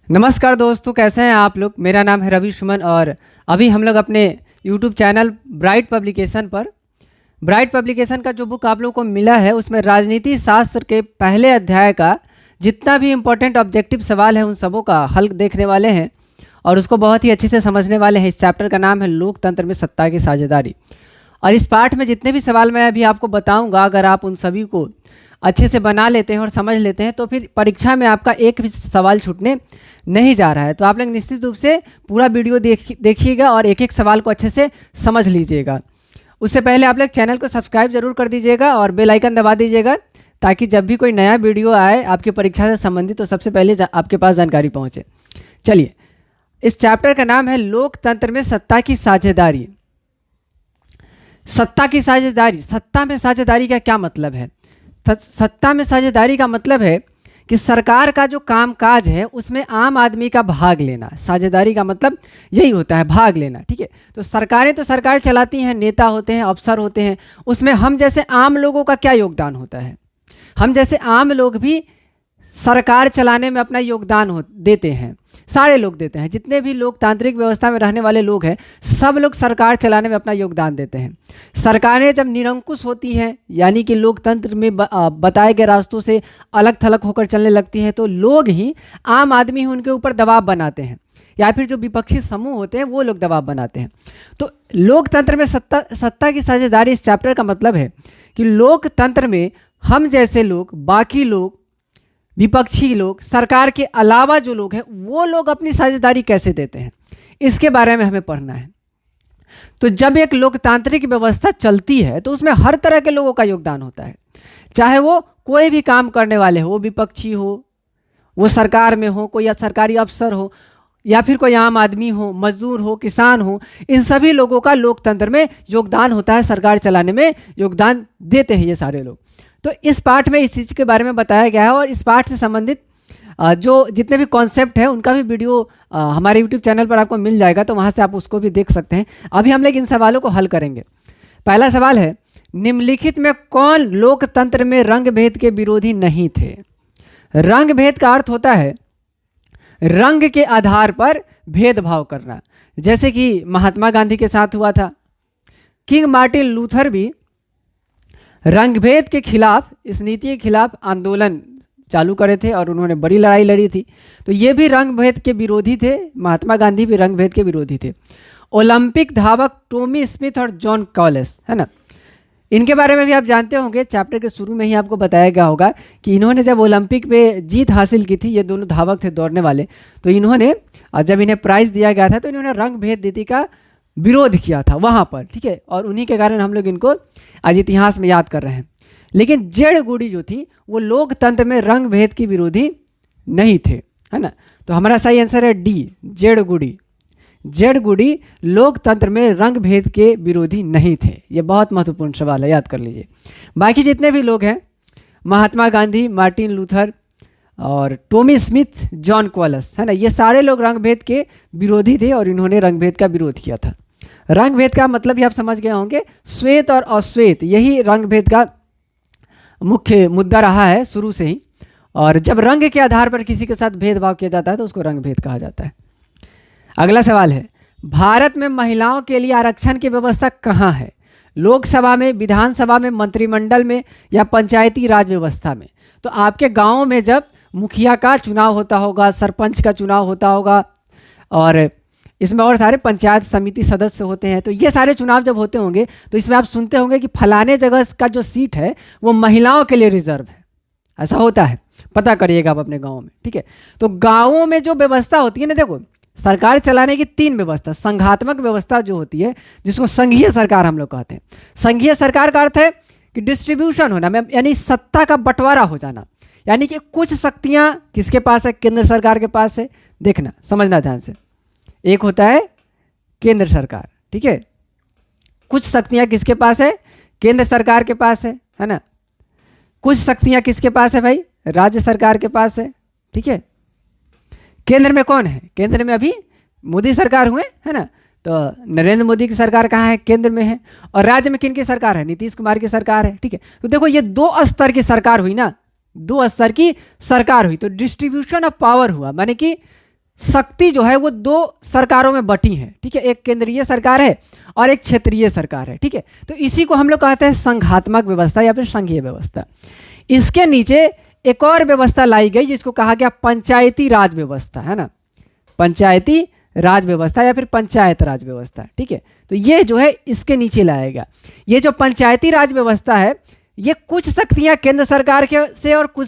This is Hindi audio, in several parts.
नमस्कार दोस्तों, कैसे हैं आप लोग। मेरा नाम है रवि सुमन और अभी हम लोग अपने YouTube चैनल ब्राइट पब्लिकेशन का जो बुक आप लोगों को मिला है उसमें राजनीति शास्त्र के पहले अध्याय का जितना भी इम्पोर्टेंट ऑब्जेक्टिव सवाल है उन सबों का हल देखने वाले हैं और उसको बहुत ही अच्छे से समझने वाले हैं। इस चैप्टर का नाम है लोकतंत्र में सत्ता की साझेदारी। और इस पाठ में जितने भी सवाल मैं अभी आपको बताऊंगा, अगर आप उन सभी को अच्छे से बना लेते हैं और समझ लेते हैं तो फिर परीक्षा में आपका एक भी सवाल छूटने नहीं जा रहा है। तो आप लोग निश्चित रूप से पूरा वीडियो देखिएगा और एक एक सवाल को अच्छे से समझ लीजिएगा। उससे पहले आप लोग चैनल को सब्सक्राइब जरूर कर दीजिएगा और बेल आइकन दबा दीजिएगा ताकि जब भी कोई नया वीडियो आए आपकी परीक्षा से संबंधित तो सबसे पहले आपके पास जानकारी पहुँचे। चलिए, इस चैप्टर का नाम है लोकतंत्र में सत्ता की साझेदारी। सत्ता की साझेदारी, सत्ता में साझेदारी का क्या मतलब है? सत्ता में साझेदारी का मतलब है कि सरकार का जो कामकाज है उसमें आम आदमी का भाग लेना। साझेदारी का मतलब यही होता है, भाग लेना। ठीक है, तो सरकारें तो सरकार चलाती हैं, नेता होते हैं, अफसर होते हैं, उसमें हम जैसे आम लोगों का क्या योगदान होता है? हम जैसे आम लोग भी सरकार चलाने में अपना योगदान देते हैं। सारे लोग देते हैं, जितने भी लोकतांत्रिक व्यवस्था में रहने वाले लोग हैं सब लोग सरकार चलाने में अपना योगदान देते हैं। सरकारें जब निरंकुश होती हैं यानी कि लोकतंत्र में बताए गए रास्तों से अलग थलग होकर चलने लगती हैं तो लोग ही, आम आदमी ही उनके ऊपर दबाव बनाते हैं या फिर जो विपक्षी समूह होते हैं वो लोग दबाव बनाते हैं। तो लोकतंत्र में सत्ता की साझेदारी, इस चैप्टर का मतलब है कि लोकतंत्र में हम जैसे लोग, बाकी लोग, विपक्षी लोग, सरकार के अलावा जो लोग हैं वो लोग अपनी साझेदारी कैसे देते हैं, इसके बारे में हमें पढ़ना है। तो जब एक लोकतांत्रिक व्यवस्था चलती है तो उसमें हर तरह के लोगों का योगदान होता है, चाहे वो कोई भी काम करने वाले हो, वो विपक्षी हो, वो सरकार में हो, कोई सरकारी अफसर हो या फिर कोई आम आदमी हो, मजदूर हो, किसान हो, इन सभी लोगों का लोकतंत्र में योगदान होता है। सरकार चलाने में योगदान देते हैं ये सारे लोग। तो इस पाठ में इस चीज़ के बारे में बताया गया है और इस पाठ से संबंधित जो जितने भी कॉन्सेप्ट है उनका भी वीडियो हमारे YouTube चैनल पर आपको मिल जाएगा, तो वहाँ से आप उसको भी देख सकते हैं। अभी हम लोग इन सवालों को हल करेंगे। पहला सवाल है, निम्नलिखित में कौन लोकतंत्र में रंग भेद के विरोधी नहीं थे? रंग भेद का अर्थ होता है रंग के आधार पर भेदभाव करना, जैसे कि महात्मा गांधी के साथ हुआ था। किंग मार्टिन लूथर भी रंगभेद के खिलाफ, इस नीति के खिलाफ आंदोलन चालू करे थे और उन्होंने बड़ी लड़ाई लड़ी थी। तो ये भी रंगभेद के विरोधी थे, महात्मा गांधी भी रंगभेद के विरोधी थे। ओलंपिक धावक टॉमी स्मिथ और जॉन कॉलिस, है ना, इनके बारे में भी आप जानते होंगे। चैप्टर के शुरू में ही आपको बताया गया होगा कि इन्होंने जब ओलंपिक में जीत हासिल की थी, ये दोनों धावक थे दौड़ने वाले, तो इन्होंने जब इन्हें प्राइज़ दिया गया था तो इन्होंने रंगभेद नीति का विरोध किया था वहाँ पर। ठीक है, और उन्हीं के कारण हम लोग इनको आज इतिहास में याद कर रहे हैं। लेकिन जेड गुडी जो थी वो लोकतंत्र में रंग भेद की विरोधी नहीं थे, है ना। तो हमारा सही आंसर है डी, जेड गुडी। जेड गुडी लोकतंत्र में रंग भेद के विरोधी नहीं थे। ये बहुत महत्वपूर्ण सवाल है, याद कर लीजिए। बाकी जितने भी लोग हैं, महात्मा गांधी, मार्टिन लूथर और टॉमी स्मिथ, जॉन कॉलिस, है ना, ये सारे लोग रंग भेद के विरोधी थे और इन्होंने रंग भेद का विरोध किया था। रंग भेद का मतलब भी आप समझ गए होंगे, श्वेत और अश्वेत, यही रंग भेद का मुख्य मुद्दा रहा है शुरू से ही। और जब रंग के आधार पर किसी के साथ भेदभाव किया जाता है तो उसको रंग भेद कहा जाता है। अगला सवाल है, भारत में महिलाओं के लिए आरक्षण की व्यवस्था कहाँ है? लोकसभा में, विधानसभा में, मंत्रिमंडल में या पंचायती राज व्यवस्था में? तो आपके गाँव में जब मुखिया का चुनाव होता होगा, सरपंच का चुनाव होता होगा और इसमें और सारे पंचायत समिति सदस्य होते हैं, तो ये सारे चुनाव जब होते होंगे तो इसमें आप सुनते होंगे कि फलाने जगह का जो सीट है वो महिलाओं के लिए रिजर्व है। ऐसा होता है, पता करिएगा आप अपने गाँव में। ठीक है, तो गाँवों में जो व्यवस्था होती है ना, देखो, सरकार चलाने की तीन व्यवस्था, संघात्मक व्यवस्था जो होती है जिसको संघीय सरकार हम लोग कहते हैं। संघीय सरकार का अर्थ है कि डिस्ट्रीब्यूशन होना, यानी सत्ता का बंटवारा हो जाना, यानी कि कुछ शक्तियाँ किसके पास है? केंद्र सरकार के पास है। देखना, समझना ध्यान से। एक होता है केंद्र सरकार, ठीक है, कुछ शक्तियाँ किसके पास है? केंद्र सरकार के पास है ना। कुछ शक्तियाँ किसके पास है भाई? राज्य सरकार के पास है। ठीक है, केंद्र में कौन है? केंद्र में अभी मोदी सरकार हुए, है ना, तो नरेंद्र मोदी की सरकार कहाँ है? केंद्र में है। और राज्य में किन की सरकार है? नीतीश कुमार की सरकार है। ठीक है, तो देखो ये दो स्तर की सरकार हुई ना, दो स्तर की सरकार हुई, तो डिस्ट्रीब्यूशन ऑफ पावर हुआ, माने कि शक्ति जो है वो दो सरकारों में बटी है, ठीक है, एक केंद्रीय सरकार है और एक क्षेत्रीय सरकार है, ठीक है। तो इसी को हम लोग कहते हैं संघात्मक व्यवस्था या फिर संघीय व्यवस्था। इसके नीचे एक और व्यवस्था लाई गई जिसको कहा गया पंचायती राज व्यवस्था, है ना, पंचायती राज व्यवस्था या फिर पंचायत राज व्यवस्था, ठीक है। तो ये जो है इसके नीचे लाएगा। ये जो पंचायती राज व्यवस्था है ये कुछ शक्तियां केंद्र सरकार के से और कुछ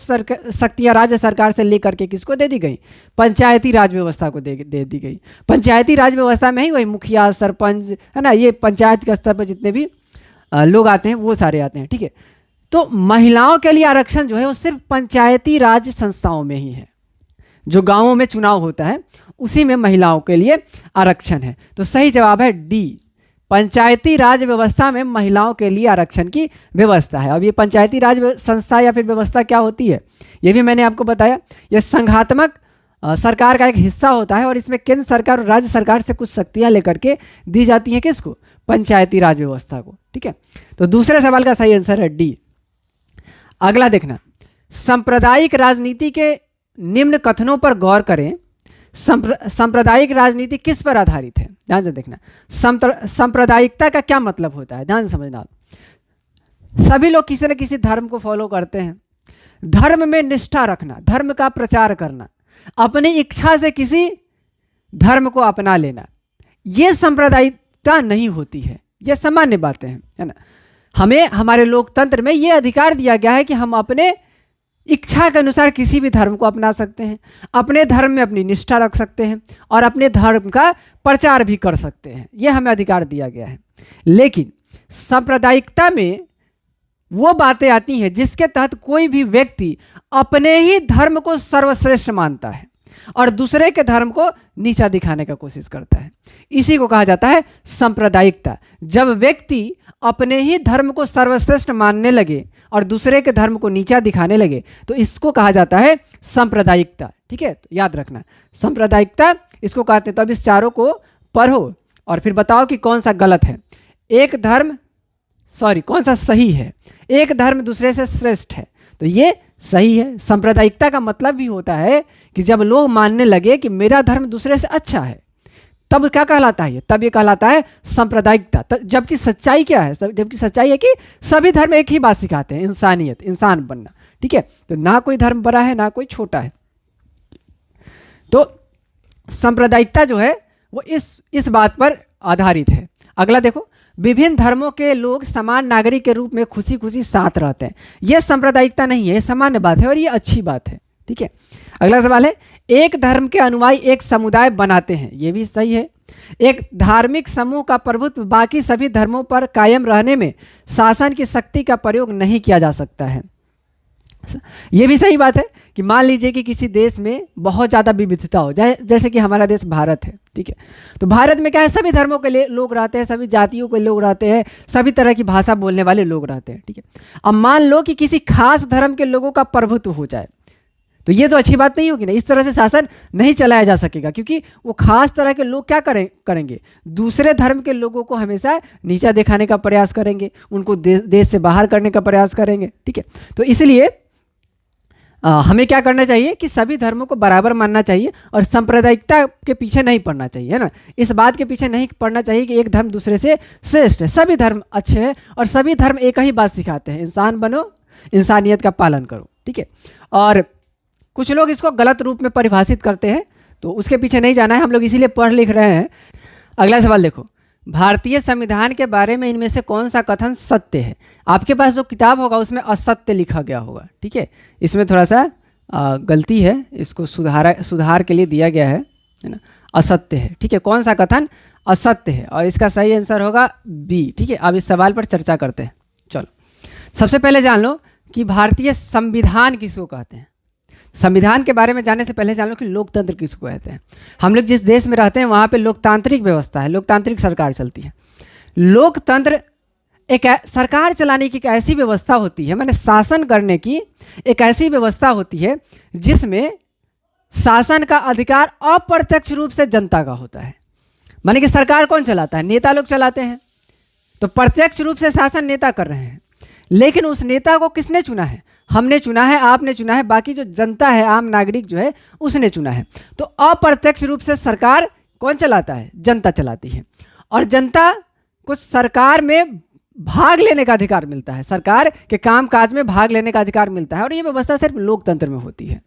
शक्तियां राज्य सरकार से लेकर के किसको दे दी गई, पंचायती राज व्यवस्था को दे दी गई। पंचायती राज व्यवस्था में ही वही मुखिया, सरपंच, है ना, ये पंचायत के स्तर पर जितने भी लोग आते हैं वो सारे आते हैं, ठीक है। तो महिलाओं के लिए आरक्षण जो है वो सिर्फ पंचायती राज संस्थाओं में ही है। जो गांवों में चुनाव होता है उसी में महिलाओं के लिए आरक्षण है। तो सही जवाब है डी, पंचायती राज व्यवस्था में महिलाओं के लिए आरक्षण की व्यवस्था है। अब ये पंचायती राज संस्था या फिर व्यवस्था क्या होती है ये भी मैंने आपको बताया। यह संघात्मक सरकार का एक हिस्सा होता है और इसमें केंद्र सरकार और राज्य सरकार से कुछ शक्तियां लेकर के दी जाती हैं किसको, पंचायती राज व्यवस्था को, ठीक है। तो दूसरे सवाल का सही आंसर है डी। अगला देखना, सांप्रदायिक राजनीति के निम्न कथनों पर गौर करें। सांप्रदायिक राजनीति किस पर आधारित है, ध्यान से देखना। सांप्रदायिकता का क्या मतलब होता है, ध्यान से समझना। सभी लोग किसी न किसी धर्म को फॉलो करते हैं। धर्म में निष्ठा रखना, धर्म का प्रचार करना, अपनी इच्छा से किसी धर्म को अपना लेना, ये सांप्रदायिकता नहीं होती है। ये सामान्य बातें हैं, है ना। हमें हमारे लोकतंत्र में ये अधिकार दिया गया है कि हम अपने इच्छा के अनुसार किसी भी धर्म को अपना सकते हैं, अपने धर्म में अपनी निष्ठा रख सकते हैं और अपने धर्म का प्रचार भी कर सकते हैं। यह हमें अधिकार दिया गया है। लेकिन सांप्रदायिकता में वो बातें आती हैं जिसके तहत कोई भी व्यक्ति अपने ही धर्म को सर्वश्रेष्ठ मानता है और दूसरे के धर्म को नीचा दिखाने का कोशिश करता है। इसी को कहा जाता है सांप्रदायिकता। जब व्यक्ति अपने ही धर्म को सर्वश्रेष्ठ मानने लगे और दूसरे के धर्म को नीचा दिखाने लगे तो इसको कहा जाता है सांप्रदायिकता, ठीक है। तो याद रखना सांप्रदायिकता इसको कहते हैं। तो अब इस चारों को पढ़ो और फिर बताओ कि कौन सा गलत है। एक धर्म कौन सा सही है, एक धर्म दूसरे से श्रेष्ठ है, तो ये सही है। सांप्रदायिकता का मतलब भी होता है कि जब लोग मानने लगे कि मेरा धर्म दूसरे से अच्छा है तब क्या कहलाता है, तब ये कहलाता है सांप्रदायिकता। जबकि सच्चाई क्या है, जबकि सच्चाई है कि सभी धर्म एक ही बात सिखाते हैं, इंसानियत, इंसान बनना, ठीक है। तो ना कोई धर्म बड़ा है ना कोई छोटा है। तो सांप्रदायिकता जो है वो इस बात पर आधारित है। अगला देखो, विभिन्न धर्मों के लोग समान नागरिक के रूप में खुशी खुशी साथ रहते हैं। यह सांप्रदायिकता नहीं है, सामान्य बात है और ये अच्छी बात है, ठीक है। अगला सवाल है, एक धर्म के अनुयायी एक समुदाय बनाते हैं, ये भी सही है। एक धार्मिक समूह का प्रभुत्व बाकी सभी धर्मों पर कायम रहने में शासन की शक्ति का प्रयोग नहीं किया जा सकता है, ये भी सही बात है। कि मान लीजिए कि किसी देश में बहुत ज़्यादा विविधता हो जाए, जैसे कि हमारा देश भारत है, ठीक है। तो भारत में क्या है, सभी धर्मों के लोग रहते हैं, सभी जातियों के लोग रहते हैं, सभी तरह की भाषा बोलने वाले लोग रहते हैं, ठीक है। अब मान लो कि किसी खास धर्म के लोगों का प्रभुत्व हो जाए तो ये तो अच्छी बात नहीं होगी ना। इस तरह से शासन नहीं चलाया जा सकेगा क्योंकि वो खास तरह के लोग क्या करेंगे, दूसरे धर्म के लोगों को हमेशा नीचा दिखाने का प्रयास करेंगे, उनको देश से बाहर करने का प्रयास करेंगे, ठीक है। तो इसलिए हमें क्या करना चाहिए कि सभी धर्मों को बराबर मानना चाहिए और सांप्रदायिकता के पीछे नहीं पड़ना चाहिए, है ना। इस बात के पीछे नहीं पड़ना चाहिए कि एक धर्म दूसरे से श्रेष्ठ है। सभी धर्म अच्छे हैं और सभी धर्म एक ही बात सिखाते हैं, इंसान बनो, इंसानियत का पालन करो, ठीक है। और कुछ लोग इसको गलत रूप में परिभाषित करते हैं तो उसके पीछे नहीं जाना है, हम लोग इसीलिए पढ़ लिख रहे हैं। अगला सवाल देखो, भारतीय संविधान के बारे में इनमें से कौन सा कथन सत्य है। आपके पास जो किताब होगा उसमें असत्य लिखा गया होगा, ठीक है। इसमें थोड़ा सा गलती है, इसको सुधार के लिए दिया गया है ना, असत्य है, ठीक है। कौन सा कथन असत्य है और इसका सही आंसर होगा बी, ठीक है। अब इस सवाल पर चर्चा करते हैं। चलो, सबसे पहले जान लो कि भारतीय संविधान किसको कहते हैं। संविधान के बारे में जानने से पहले जान लो कि लोकतंत्र किसको कहते हैं। हम लोग जिस देश में रहते हैं वहाँ पे लोकतांत्रिक व्यवस्था है, लोकतांत्रिक सरकार चलती है। लोकतंत्र एक सरकार चलाने की एक ऐसी व्यवस्था होती है, माने शासन करने की एक ऐसी व्यवस्था होती है जिसमें शासन का अधिकार अप्रत्यक्ष रूप से जनता का होता है। माने कि सरकार कौन चलाता है, नेता लोग चलाते हैं, तो प्रत्यक्ष रूप से शासन नेता कर रहे हैं, लेकिन उस नेता को किसने चुना है, हमने चुना है, आपने चुना है, बाकी जो जनता है, आम नागरिक जो है उसने चुना है। तो अप्रत्यक्ष रूप से सरकार कौन चलाता है? जनता चलाती है। और जनता को सरकार में भाग लेने का अधिकार मिलता है, सरकार के काम काज में भाग लेने का अधिकार मिलता है। और ये व्यवस्था सिर्फ लोकतंत्र में होती है।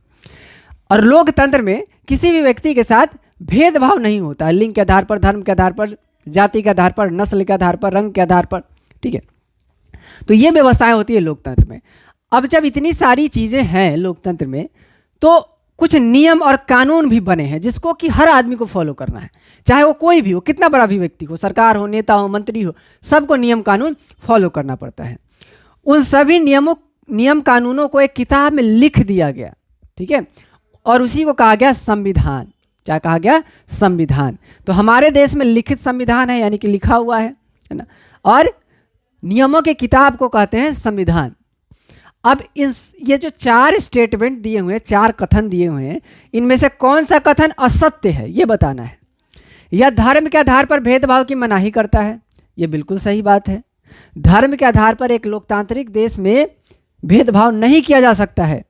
और लोकतंत्र में किसी भी व्यक्ति के साथ भेदभाव नहीं होता है, लिंग के आधार पर, धर्म के आधार पर, जाति के आधार पर, नस्ल के आधार पर, रंग के आधार पर, ठीक है। तो ये व्यवस्थाएं होती है लोकतंत्र में। अब जब इतनी सारी चीज़ें हैं लोकतंत्र में, तो कुछ नियम और कानून भी बने हैं जिसको कि हर आदमी को फॉलो करना है, चाहे वो कोई भी हो, कितना बड़ा भी व्यक्ति हो, सरकार हो, नेता हो, मंत्री हो, सबको नियम कानून फॉलो करना पड़ता है। उन सभी नियम कानूनों को एक किताब में लिख दिया गया, ठीक है, और उसी को कहा गया संविधान। क्या कहा गया? संविधान। तो हमारे देश में लिखित संविधान है, यानी कि लिखा हुआ है ना, और नियमों के किताब को कहते हैं संविधान। अब ये जो 4 स्टेटमेंट दिए हुए हैं, 4 कथन दिए हुए हैं, इनमें से कौन सा कथन असत्य है ये बताना है। यह धर्म के आधार पर भेदभाव की मनाही करता है, ये बिल्कुल सही बात है। धर्म के आधार पर एक लोकतांत्रिक देश में भेदभाव नहीं किया जा सकता है।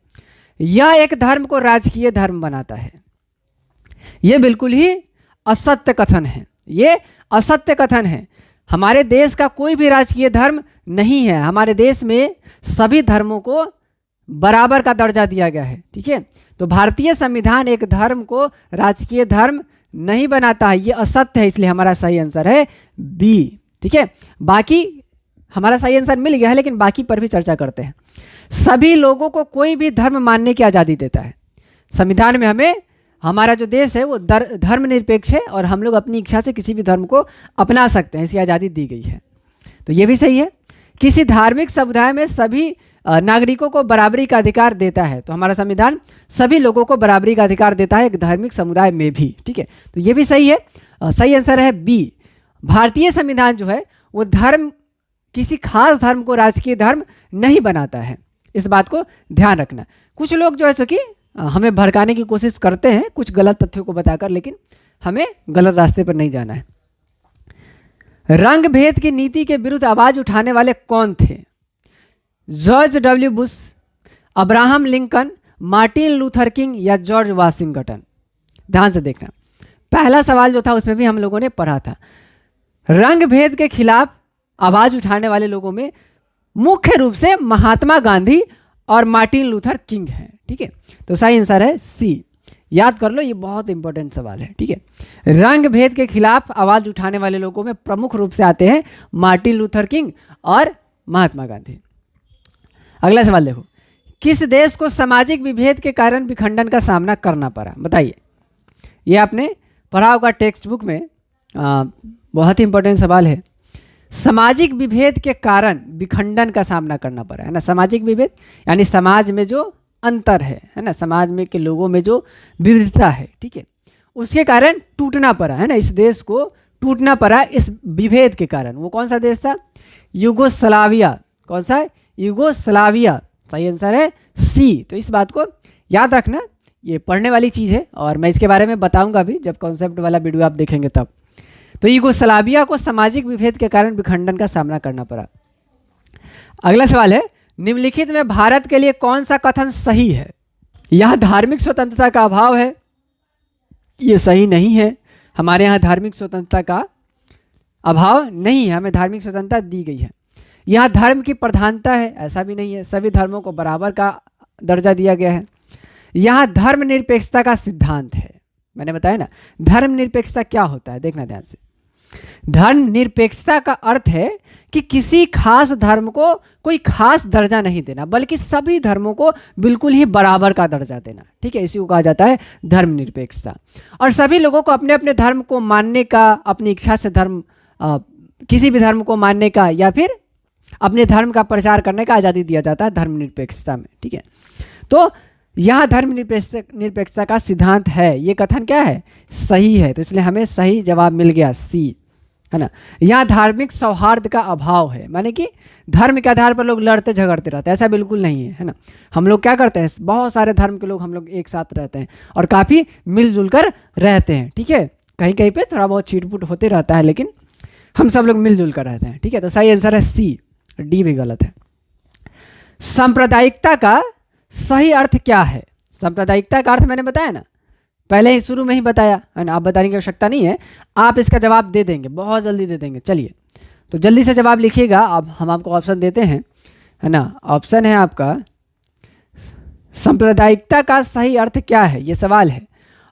यह एक धर्म को राजकीय धर्म बनाता है, ये बिल्कुल ही असत्य कथन है, ये असत्य कथन है। हमारे देश का कोई भी राजकीय धर्म नहीं है। हमारे देश में सभी धर्मों को बराबर का दर्जा दिया गया है, ठीक है। तो भारतीय संविधान एक धर्म को राजकीय धर्म नहीं बनाता है, ये असत्य है। इसलिए हमारा सही आंसर है बी, ठीक है। बाकी हमारा सही आंसर मिल गया है, लेकिन बाकी पर भी चर्चा करते हैं। सभी लोगों को कोई भी धर्म मानने की आज़ादी देता है संविधान में। हमें, हमारा जो देश है वो धर्मनिरपेक्ष है और हम लोग अपनी इच्छा से किसी भी धर्म को अपना सकते हैं, इसकी आज़ादी दी गई है। तो ये भी सही है। किसी धार्मिक समुदाय में सभी नागरिकों को बराबरी का अधिकार देता है। तो हमारा संविधान सभी लोगों को बराबरी का अधिकार देता है, एक धार्मिक समुदाय में भी, ठीक है। तो ये भी सही है। सही आंसर है बी। भारतीय संविधान जो है वो किसी खास धर्म को राजकीय धर्म नहीं बनाता है, इस बात को ध्यान रखना। कुछ लोग जो है सो कि हमें भड़काने की कोशिश करते हैं कुछ गलत तथ्यों को बताकर, लेकिन हमें गलत रास्ते पर नहीं जाना है। रंग भेद की नीति के विरुद्ध आवाज उठाने वाले कौन थे? George W Bush, Abraham Lincoln, Martin Luther king या जॉर्ज वाशिंगटन? ध्यान से देखना, पहला सवाल जो था उसमें भी हम लोगों ने पढ़ा था। रंग भेद के खिलाफ आवाज उठाने वाले लोगों में मुख्य रूप से महात्मा गांधी और मार्टिन लूथर किंग हैं, ठीक है। तो सही आंसर है सी। याद कर लो, ये बहुत इंपॉर्टेंट सवाल है, ठीक है। रंग भेद के खिलाफ आवाज उठाने वाले लोगों में प्रमुख रूप से आते हैं मार्टिन लूथर किंग और महात्मा गांधी। अगला सवाल देखो, किस देश को सामाजिक विभेद के कारण विखंडन का सामना करना पड़ा? बताइए। ये आपने पढ़ा होगा टेक्स्ट बुक में, बहुत ही इंपॉर्टेंट सवाल है। सामाजिक विभेद के कारण विखंडन का सामना करना पड़ा, है ना। सामाजिक विभेद यानी समाज में जो अंतर है ना, समाज में के लोगों में जो विविधता है, ठीक है, उसके कारण टूटना पड़ा, है ना। इस देश को टूटना पड़ा इस विभेद के कारण। वो कौन सा देश था? यूगोस्लाविया। कौन सा है? यूगोस्लाविया। सही आंसर है सी। तो इस बात को याद रखना, ये पढ़ने वाली चीज़ है और मैं इसके बारे में बताऊंगा भी जब कॉन्सेप्ट वाला वीडियो आप देखेंगे तब। तो यूगोस्लाविया को सामाजिक विभेद के कारण विखंडन का सामना करना पड़ा। अगला सवाल है, निम्नलिखित में भारत के लिए कौन सा कथन सही है? यह धार्मिक स्वतंत्रता का अभाव है, ये सही नहीं है। हमारे यहाँ धार्मिक स्वतंत्रता का अभाव नहीं है, हमें धार्मिक स्वतंत्रता दी गई है। यह धर्म की प्रधानता है, ऐसा भी नहीं है। सभी धर्मों को बराबर का दर्जा दिया गया है। यहाँ धर्मनिरपेक्षता का सिद्धांत है। मैंने बताया ना, धर्मनिरपेक्षता क्या होता है, देखना ध्यान से। धर्मनिरपेक्षता का अर्थ है कि किसी खास धर्म को कोई खास दर्जा नहीं देना, बल्कि सभी धर्मों को बिल्कुल ही बराबर का दर्जा देना, ठीक है। इसी को कहा जाता है धर्मनिरपेक्षता। और सभी लोगों को अपने अपने धर्म को मानने का, अपनी इच्छा से किसी भी धर्म को मानने का या फिर अपने धर्म का प्रचार करने का आज़ादी दिया जाता है धर्मनिरपेक्षता में, ठीक है। तो यहाँ धर्मनिरपेक्षता का सिद्धांत है, ये कथन क्या है? सही है। तो इसलिए हमें सही जवाब मिल गया सी, है ना। यहाँ धार्मिक सौहार्द का अभाव है, माने कि धर्म के आधार पर लोग लड़ते झगड़ते रहते हैं, ऐसा बिल्कुल नहीं है, है ना। हम लोग क्या करते हैं, बहुत सारे धर्म के लोग हम लोग एक साथ रहते हैं और काफ़ी मिलजुल कर रहते हैं, ठीक है। कहीं कहीं पे थोड़ा बहुत छीटपुट होते रहता है, लेकिन हम सब लोग मिलजुल कर रहते हैं, ठीक है। तो सही आंसर है सी, डी भी गलत है। सांप्रदायिकता का सही अर्थ क्या है? सांप्रदायिकता का अर्थ मैंने बताया ना, पहले ही शुरू में ही बताया है ना, आप बताने की आवश्यकता नहीं है, आप इसका जवाब दे देंगे, बहुत जल्दी दे देंगे। चलिए तो जल्दी से जवाब लिखिएगा। अब हम आपको ऑप्शन देते हैं, है ना। ऑप्शन है आपका सांप्रदायिकता का सही अर्थ क्या है, ये सवाल है।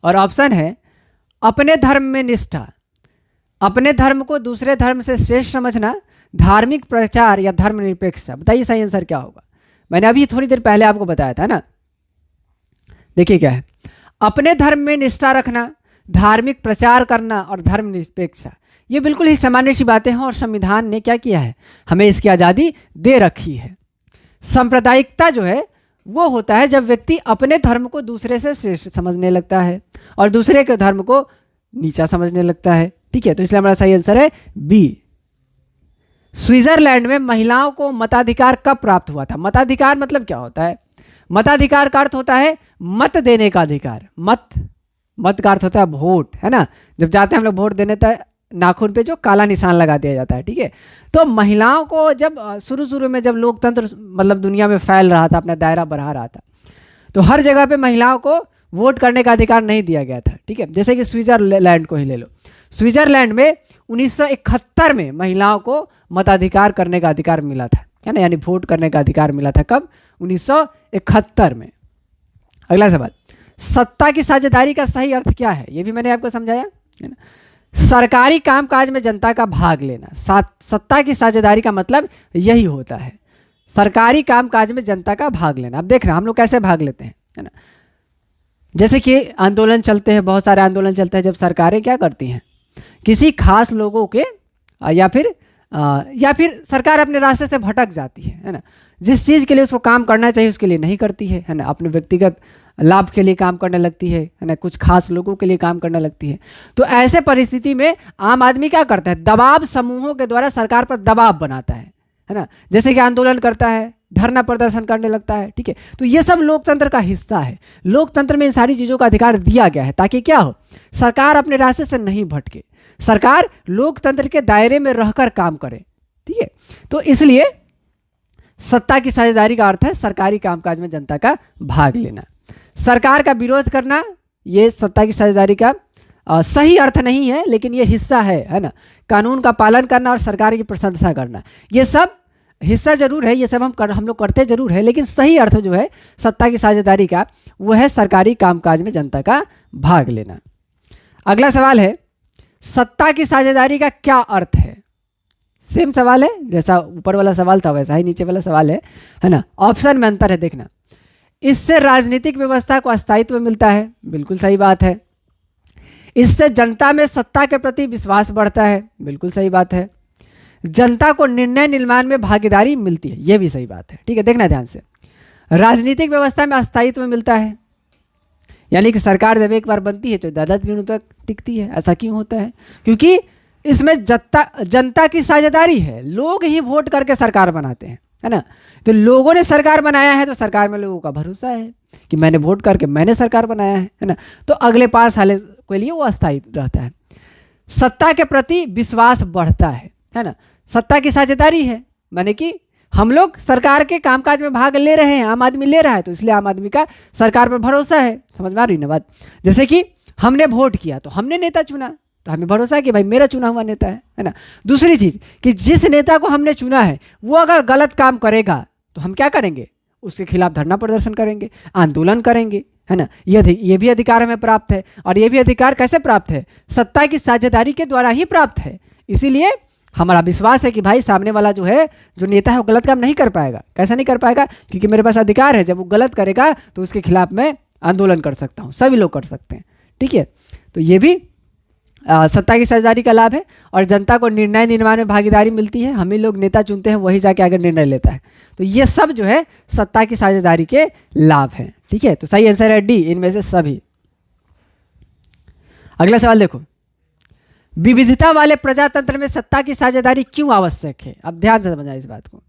और ऑप्शन है अपने धर्म में निष्ठा, अपने धर्म को दूसरे धर्म से श्रेष्ठ समझना, धार्मिक प्रचार या धर्मनिरपेक्षता। बताइए सही आंसर क्या होगा? मैंने अभी थोड़ी देर पहले आपको बताया था ना। देखिए क्या है, अपने धर्म में निष्ठा रखना, धार्मिक प्रचार करना और धर्मनिरपेक्षता। ये बिल्कुल ही सामान्य सी बातें हैं और संविधान ने क्या किया है, हमें इसकी आज़ादी दे रखी है। सांप्रदायिकता जो है वो होता है जब व्यक्ति अपने धर्म को दूसरे से श्रेष्ठ समझने लगता है और दूसरे के धर्म को नीचा समझने लगता है। ठीक है, तो इसलिए हमारा सही आंसर है बी। स्विट्जरलैंड में महिलाओं को मताधिकार कब प्राप्त हुआ था? मताधिकार मतलब क्या होता है? मताधिकार का अर्थ होता है मत देने का अधिकार। मत का अर्थ होता है वोट, है ना। जब जाते हैं हम लोग वोट देने तक नाखून पे जो काला निशान लगा दिया जाता है। ठीक है, तो महिलाओं को जब शुरू में जब लोकतंत्र मतलब दुनिया में फैल रहा था, अपना दायरा बढ़ा रहा था, तो हर जगह पे महिलाओं को वोट करने का अधिकार नहीं दिया गया था। ठीक है, जैसे कि स्विट्जरलैंड को ही ले लो। स्विट्जरलैंड में 1971 में महिलाओं को मताधिकार करने का अधिकार मिला था, है ना, यानी वोट करने का अधिकार मिला था। कब? 1971 में। अगला सवाल, सत्ता की साझेदारी का सही अर्थ क्या है? ये भी मैंने आपको समझाया, है ना। सरकारी कामकाज में जनता का भाग लेना, सत्ता की साझेदारी का मतलब यही होता है, सरकारी कामकाज में जनता का भाग लेना। अब देख रहे हैं हम लोग कैसे भाग लेते हैं, है ना। जैसे कि आंदोलन चलते हैं, बहुत सारे आंदोलन चलते हैं, जब सरकारें क्या करती हैं, किसी खास लोगों के या फिर सरकार अपने रास्ते से भटक जाती है ना। जिस चीज़ के लिए उसको काम करना चाहिए उसके लिए नहीं करती है ना। अपने व्यक्तिगत लाभ के लिए काम करने लगती है ना, कुछ खास लोगों के लिए काम करने लगती है। तो ऐसे परिस्थिति में आम आदमी क्या करता है, दबाव समूहों के द्वारा सरकार पर दबाव बनाता है ना। जैसे कि आंदोलन करता है, धरना प्रदर्शन करने लगता है। ठीक है, तो ये सब लोकतंत्र का हिस्सा है। लोकतंत्र में इन सारी चीज़ों का अधिकार दिया गया है ताकि क्या हो, सरकार अपने रास्ते से नहीं भटके, सरकार लोकतंत्र के दायरे में रहकर काम करे। ठीक है, तो इसलिए सत्ता की साझेदारी का अर्थ है सरकारी कामकाज में जनता का भाग लेना। सरकार का विरोध करना ये सत्ता की साझेदारी का सही अर्थ नहीं है, लेकिन ये हिस्सा है ना। कानून का पालन करना और सरकार की प्रशंसा करना, ये सब हिस्सा जरूर है, ये सब हम लोग करते जरूर है, लेकिन सही अर्थ जो है सत्ता की साझेदारी का वो है सरकारी कामकाज में जनता का भाग लेना। अगला सवाल है, सत्ता की साझेदारी का क्या अर्थ है? सेम सवाल है, जैसा ऊपर वाला सवाल था वैसा ही नीचे वाला सवाल है ना। ऑप्शन में अंतर है, देखना। इससे राजनीतिक व्यवस्था को स्थायित्व मिलता है, बिल्कुल सही बात है। इससे जनता में सत्ता के प्रति विश्वास बढ़ता है, बिल्कुल सही बात है। जनता को निर्णय निर्माण में भागीदारी मिलती है, यह भी सही बात है। ठीक है, देखना ध्यान से। राजनीतिक व्यवस्था में स्थायित्व मिलता है, यानी कि सरकार जब एक बार बनती है तो ज़्यादा दिनों तक टिकती है। ऐसा क्यों होता है? क्योंकि इसमें जनता की साझेदारी है, लोग ही वोट करके सरकार बनाते हैं, है ना। तो लोगों ने सरकार बनाया है तो सरकार में लोगों का भरोसा है कि मैंने वोट करके मैंने सरकार बनाया है ना। तो अगले 5 साल के लिए वो अस्थायी रहता है। सत्ता के प्रति विश्वास बढ़ता है ना। सत्ता की साझेदारी है, माने कि हम लोग सरकार के कामकाज में भाग ले रहे हैं, आम आदमी ले रहा है, तो इसलिए आम आदमी का सरकार पर भरोसा है। समझ में आ रही ना बात? जैसे कि हमने वोट किया तो हमने नेता चुना, तो हमें भरोसा है कि भाई मेरा चुना हुआ नेता है ना। दूसरी चीज़ कि जिस नेता को हमने चुना है वो अगर गलत काम करेगा तो हम क्या करेंगे, उसके खिलाफ धरना प्रदर्शन करेंगे, आंदोलन करेंगे, है ना। ये भी अधिकार हमें प्राप्त है। और ये भी अधिकार कैसे प्राप्त है? सत्ता की साझेदारी के द्वारा ही प्राप्त है। इसीलिए हमारा विश्वास है कि भाई सामने वाला जो है, जो नेता है, वो गलत काम नहीं कर पाएगा। कैसा नहीं कर पाएगा? क्योंकि मेरे पास अधिकार है, जब वो गलत करेगा तो उसके खिलाफ मैं आंदोलन कर सकता हूँ, सभी लोग कर सकते हैं। ठीक है, तो ये भी सत्ता की साझेदारी का लाभ है। और जनता को निर्णय निर्माण में भागीदारी मिलती है, हम ही लोग नेता चुनते हैं, वही जाके आगे निर्णय लेता है। तो ये सब जो है सत्ता की साझेदारी के लाभ हैं। ठीक है, तो सही आंसर है डी, इनमें से सभी। अगला सवाल देखो, विविधता वाले प्रजातंत्र में सत्ता की साझेदारी क्यों आवश्यक है? अब ध्यान से समझना इस बात को।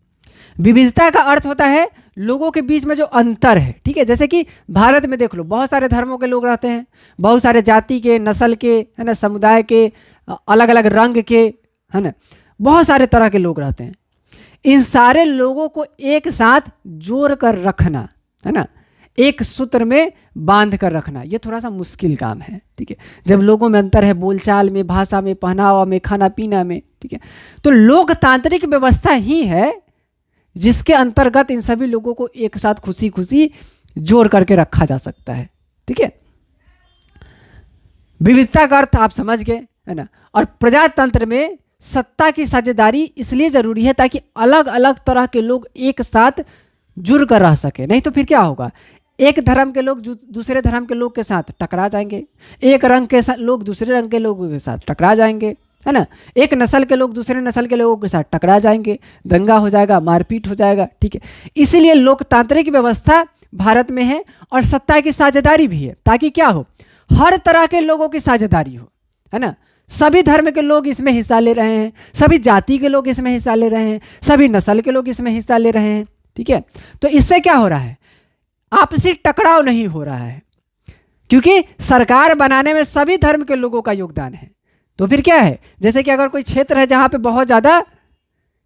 विविधता का अर्थ होता है लोगों के बीच में जो अंतर है। ठीक है, जैसे कि भारत में देख लो, बहुत सारे धर्मों के लोग रहते हैं, बहुत सारे जाति के, नस्ल के, है ना, समुदाय के, अलग अलग रंग के, है ना, बहुत सारे तरह के लोग रहते हैं। इन सारे लोगों को एक साथ जोड़ कर रखना, है ना, एक सूत्र में बांध कर रखना, ये थोड़ा सा मुश्किल काम है। ठीक है, जब लोगों में अंतर है, बोलचाल में, भाषा में, पहनावा में, खाना पीना में। ठीक है, तो लोकतांत्रिक व्यवस्था ही है जिसके अंतर्गत इन सभी लोगों को एक साथ खुशी खुशी जोड़ करके रखा जा सकता है। ठीक है, विविधता का अर्थ आप समझ गए, है ना। और प्रजातंत्र में सत्ता की साझेदारी इसलिए जरूरी है ताकि अलग अलग तरह के लोग एक साथ जुड़ कर रह सके, नहीं तो फिर क्या होगा, एक धर्म के लोग दूसरे धर्म के लोग के साथ टकरा जाएंगे, एक रंग के लोग दूसरे रंग के लोगों के साथ टकरा जाएंगे, है ना, एक नस्ल के लोग दूसरे नस्ल के लोगों के साथ टकरा जाएंगे, दंगा हो जाएगा, मारपीट हो जाएगा। ठीक है, इसीलिए लोकतांत्रिक व्यवस्था भारत में है और सत्ता की साझेदारी भी है, ताकि क्या हो, हर तरह के लोगों की साझेदारी हो, है ना। सभी धर्म के लोग इसमें हिस्सा ले रहे हैं, सभी जाति के लोग इसमें हिस्सा ले रहे हैं, सभी नस्ल के लोग इसमें हिस्सा ले रहे हैं। ठीक है, तो इससे क्या हो रहा है, आपसी टकराव नहीं हो रहा है, क्योंकि सरकार बनाने में सभी धर्म के लोगों का योगदान है। तो फिर क्या है, जैसे कि अगर कोई क्षेत्र है जहां पे बहुत ज़्यादा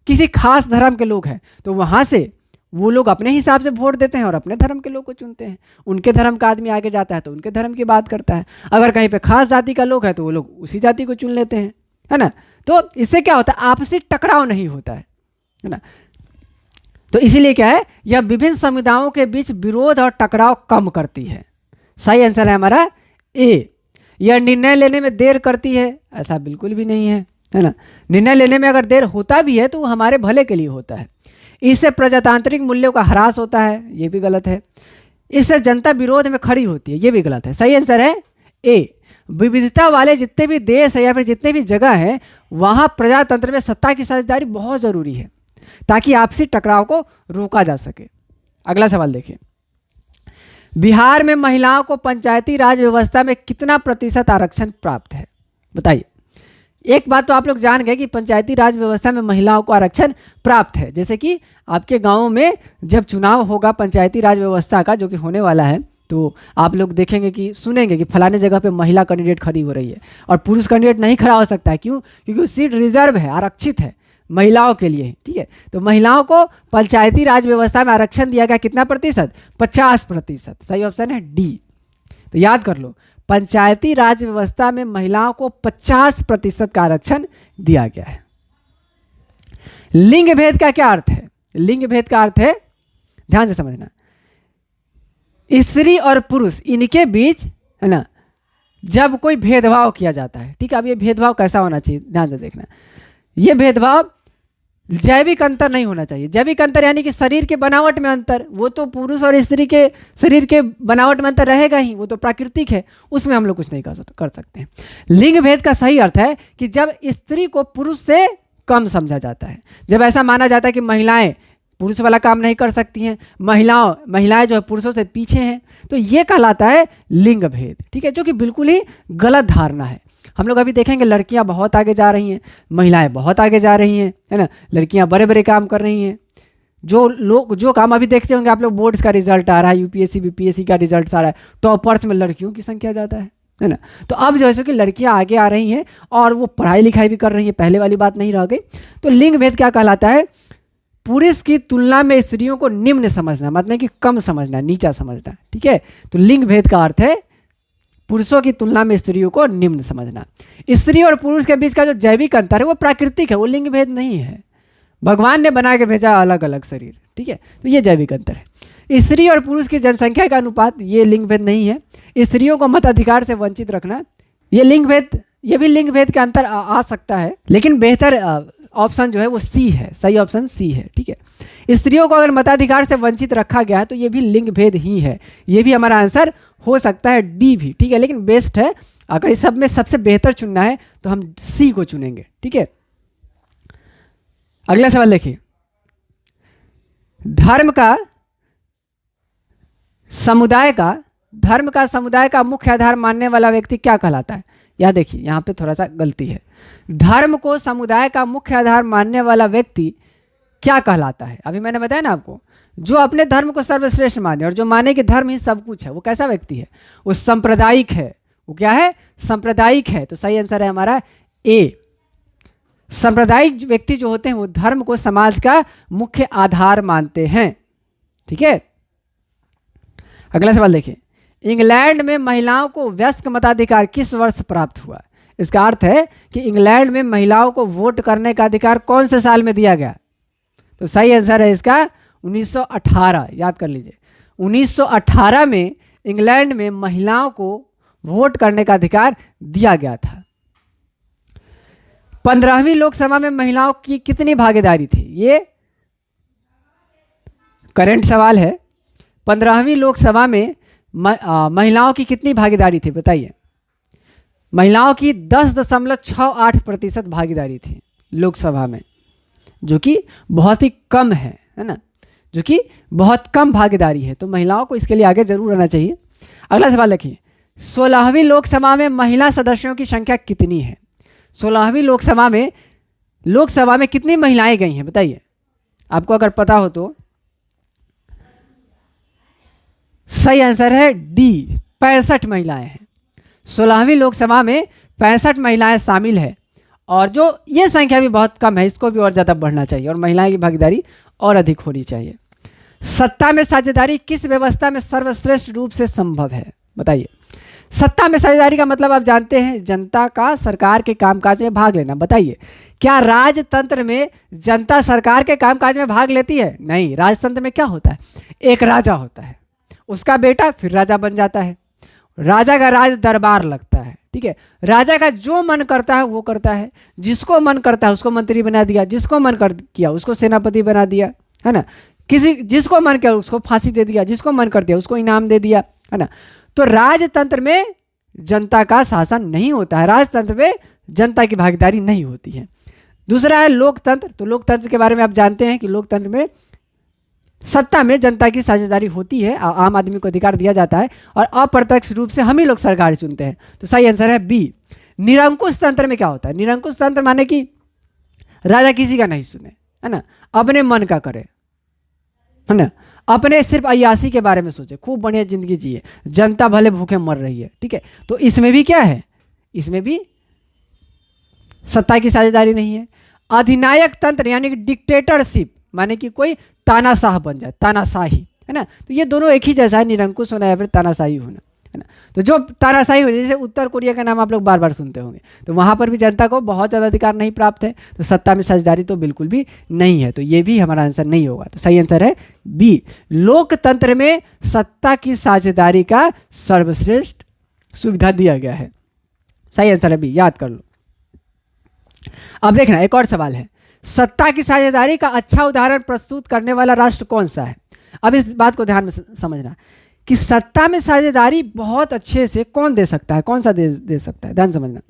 किसी खास धर्म के लोग हैं, तो वहां से वो लोग अपने हिसाब से वोट देते हैं और अपने धर्म के लोग को चुनते हैं। उनके धर्म का आदमी आगे जाता है तो उनके धर्म की बात करता है, अगर कहीं पे खास जाति का लोग है तो वो लोग उसी जाति को चुन लेते हैं, है ना। तो इससे क्या होता है, आपसी टकराव नहीं होता है ना। तो इसीलिए क्या है, यह विभिन्न समुदायों के बीच विरोध और टकराव कम करती है। सही आंसर है हमारा ए। यह निर्णय लेने में देर करती है, ऐसा बिल्कुल भी नहीं है ना। निर्णय लेने में अगर देर होता भी है तो वो हमारे भले के लिए होता है। इससे प्रजातांत्रिक मूल्यों का ह्रास होता है, ये भी गलत है। इससे जनता विरोध में खड़ी होती है, ये भी गलत है। सही आंसर है ए। विविधता वाले जितने भी देश है या फिर जितने भी जगह है, वहाँ प्रजातंत्र में सत्ता की साझेदारी बहुत ज़रूरी है ताकि आपसी टकराव को रोका जा सके। अगला सवाल देखिए, बिहार में महिलाओं को पंचायती राज व्यवस्था में कितना प्रतिशत आरक्षण प्राप्त है, बताइए। एक बात तो आप लोग जान गए कि पंचायती राज व्यवस्था में महिलाओं को आरक्षण प्राप्त है। जैसे कि आपके गाँव में जब चुनाव होगा पंचायती राज व्यवस्था का, जो कि होने वाला है, तो आप लोग देखेंगे कि सुनेंगे कि फलाने जगह पे महिला कैंडिडेट खड़ी हो रही है और पुरुष कैंडिडेट नहीं खड़ा हो सकता है। क्यों? क्योंकि सीट रिजर्व है, आरक्षित है महिलाओं के लिए। ठीक है, तो महिलाओं को पंचायती राज व्यवस्था में आरक्षण दिया गया कितना प्रतिशत, 50%। सही ऑप्शन है डी। तो याद कर लो, पंचायती राज व्यवस्था में महिलाओं को 50% का आरक्षण दिया गया है। लिंग भेद का क्या अर्थ है? लिंग भेद का अर्थ है, ध्यान से समझना, स्त्री और पुरुष इनके बीच, है ना, जब कोई भेदभाव किया जाता है। ठीक है, अब ये भेदभाव कैसा होना चाहिए, ध्यान से देखना। ये भेदभाव जैविक अंतर नहीं होना चाहिए। जैविक अंतर यानी कि शरीर के बनावट में अंतर, वो तो पुरुष और स्त्री के शरीर के बनावट में अंतर रहेगा ही, वो तो प्राकृतिक है, उसमें हम लोग कुछ नहीं कर सकते हैं। लिंग भेद का सही अर्थ है कि जब स्त्री को पुरुष से कम समझा जाता है, जब ऐसा माना जाता है कि महिलाएं पुरुष वाला काम नहीं कर सकती हैं, महिलाएं जो है पुरुषों से पीछे हैं, तो ये कहलाता है लिंग भेद। ठीक है, जो कि बिल्कुल ही गलत धारणा है। हम लोग अभी देखेंगे लड़कियां बहुत आगे जा रही हैं, महिलाएं बहुत आगे जा रही हैं, है ना। लड़कियां बड़े बड़े काम कर रही हैं। जो काम अभी देखते होंगे आप लोग, बोर्ड्स का रिजल्ट आ रहा है, यूपीएससी बीपीएससी का रिजल्ट आ रहा है, टॉपर्स में लड़कियों की संख्या ज़्यादा है ना। तो अब जो है कि लड़कियां आगे आ रही हैं और वो पढ़ाई लिखाई भी कर रही हैं, पहले वाली बात नहीं रह गई। तो लिंग भेद क्या कहलाता है? पुरुष की तुलना में स्त्रियों को निम्न समझना, मतलब कि कम समझना, नीचा समझना। ठीक है, तो लिंग भेद का अर्थ है पुरुषों की तुलना में स्त्रियों को निम्न समझना। स्त्री और पुरुष के बीच का जो जैविक अंतर है वो प्राकृतिक है, वो लिंग भेद नहीं है। भगवान ने बना के भेजा अलग अलग शरीर। ठीक है, तो ये जैविक अंतर है। स्त्री और पुरुष की जनसंख्या का अनुपात, ये लिंग भेद नहीं है। स्त्रियों को मताधिकार से वंचित रखना, ये लिंग भेद, ये भी लिंग भेद के अंतर आ सकता है, लेकिन बेहतर ऑप्शन जो है वो सी है। सही ऑप्शन सी है। ठीक है, स्त्रियों को अगर मताधिकार से वंचित रखा गया है तो ये भी लिंग भेद ही है, ये भी हमारा आंसर हो सकता है डी भी। ठीक है, लेकिन बेस्ट है, अगर इस सब में सबसे बेहतर चुनना है तो हम सी को चुनेंगे। ठीक है, अगला सवाल देखिए, धर्म का समुदाय का मुख्य आधार मानने वाला व्यक्ति क्या कहलाता है? या देखिए, यहाँ पे थोड़ा सा गलती है। धर्म को समुदाय का मुख्य आधार मानने वाला व्यक्ति क्या कहलाता है? अभी मैंने बताया ना आपको, जो अपने धर्म को सर्वश्रेष्ठ माने और जो माने कि धर्म ही सब कुछ है, वो कैसा व्यक्ति है? वो सांप्रदायिक है। वो क्या है? सांप्रदायिक है। तो सही आंसर है हमारा ए। सांप्रदायिक व्यक्ति जो होते हैं वो धर्म को समाज का मुख्य आधार मानते हैं। ठीक है, अगला सवाल देखिए, इंग्लैंड में महिलाओं को वयस्क मताधिकार किस वर्ष प्राप्त हुआ? इसका अर्थ है कि इंग्लैंड में महिलाओं को वोट करने का अधिकार कौन से साल में दिया गया? तो सही आंसर है इसका 1918। याद कर लीजिए, 1918 में इंग्लैंड में महिलाओं को वोट करने का अधिकार दिया गया था। 15वीं लोकसभा में महिलाओं की कितनी भागीदारी थी? ये करंट सवाल है। 15वीं लोकसभा में महिलाओं की कितनी भागीदारी थी बताइए? महिलाओं की 10.68% भागीदारी थी लोकसभा में, जो कि बहुत ही कम है ना, जो कि बहुत कम भागीदारी है। तो महिलाओं को इसके लिए आगे जरूर आना चाहिए। अगला सवाल देखिए, 16वीं लोकसभा में महिला सदस्यों की संख्या कितनी है? 16वीं लोकसभा में कितनी महिलाएं गई हैं बताइए? आपको अगर पता हो तो सही आंसर है डी, 65 महिलाएं हैं। 16वीं लोकसभा में 65 महिलाएं शामिल है, और जो ये संख्या भी बहुत कम है, इसको भी और ज़्यादा बढ़ना चाहिए और महिलाएं की भागीदारी और अधिक होनी चाहिए। सत्ता में साझेदारी किस व्यवस्था में सर्वश्रेष्ठ रूप से संभव है बताइए? सत्ता में साझेदारी का मतलब आप जानते हैं, जनता का सरकार के कामकाज में भाग लेना। बताइए, क्या राजतंत्र में जनता सरकार के कामकाज में भाग लेती है? नहीं। राजतंत्र में क्या होता है? एक राजा होता है, उसका बेटा फिर राजा बन जाता है, राजा का राज दरबार लगता है। ठीक है, राजा का जो मन करता है वो करता है, जिसको मन करता है उसको मंत्री बना दिया, जिसको मन कर किया उसको सेनापति बना दिया, है ना, जिसको मन किया उसको फांसी दे दिया, जिसको मन कर दिया उसको इनाम दे दिया, है ना। तो राजतंत्र में जनता का शासन नहीं होता है, राजतंत्र में जनता की भागीदारी नहीं होती है। दूसरा है लोकतंत्र। तो लोकतंत्र के बारे में आप जानते हैं कि लोकतंत्र में सत्ता में जनता की साझेदारी होती है, आम आदमी को अधिकार दिया जाता है और अप्रत्यक्ष रूप से हम ही लोग सरकार चुनते हैं। तो सही आंसर है बी। निरंकुश तंत्र में क्या होता है? निरंकुश तंत्र माने कि राजा किसी का नहीं सुने, है ना, अपने मन का करे, है ना, अपने सिर्फ अय्यासी के बारे में सोचे, खूब बढ़िया जिंदगी जिए, जनता भले भूखे मर रही है। ठीक है, तो इसमें भी क्या है? इसमें भी सत्ता की साझेदारी नहीं है। अधिनायक तंत्र यानी कि डिक्टेटरशिप माने कि कोई तानाशाह बन जाए, तानाशाही, है ना। तो ये दोनों एक ही जैसा है, निरंकुश होना या फिर तानाशाही होना, है ना। तो जो तानाशाही हो, जैसे उत्तर कोरिया का नाम आप लोग बार बार सुनते होंगे, तो वहाँ पर भी जनता को बहुत ज़्यादा अधिकार नहीं प्राप्त है, तो सत्ता में साझेदारी तो बिल्कुल भी नहीं है। तो ये भी हमारा आंसर नहीं होगा। तो सही आंसर है बी। लोकतंत्र में सत्ता की साझेदारी का सर्वश्रेष्ठ सुविधा दिया गया है। सही आंसर है बी, याद कर लो। अब देखना एक और सवाल है, सत्ता की साझेदारी का अच्छा उदाहरण प्रस्तुत करने वाला राष्ट्र कौन सा है? अब इस बात को ध्यान में समझना कि सत्ता में साझेदारी बहुत अच्छे से कौन दे सकता है, कौन सा दे सकता है, ध्यान समझना।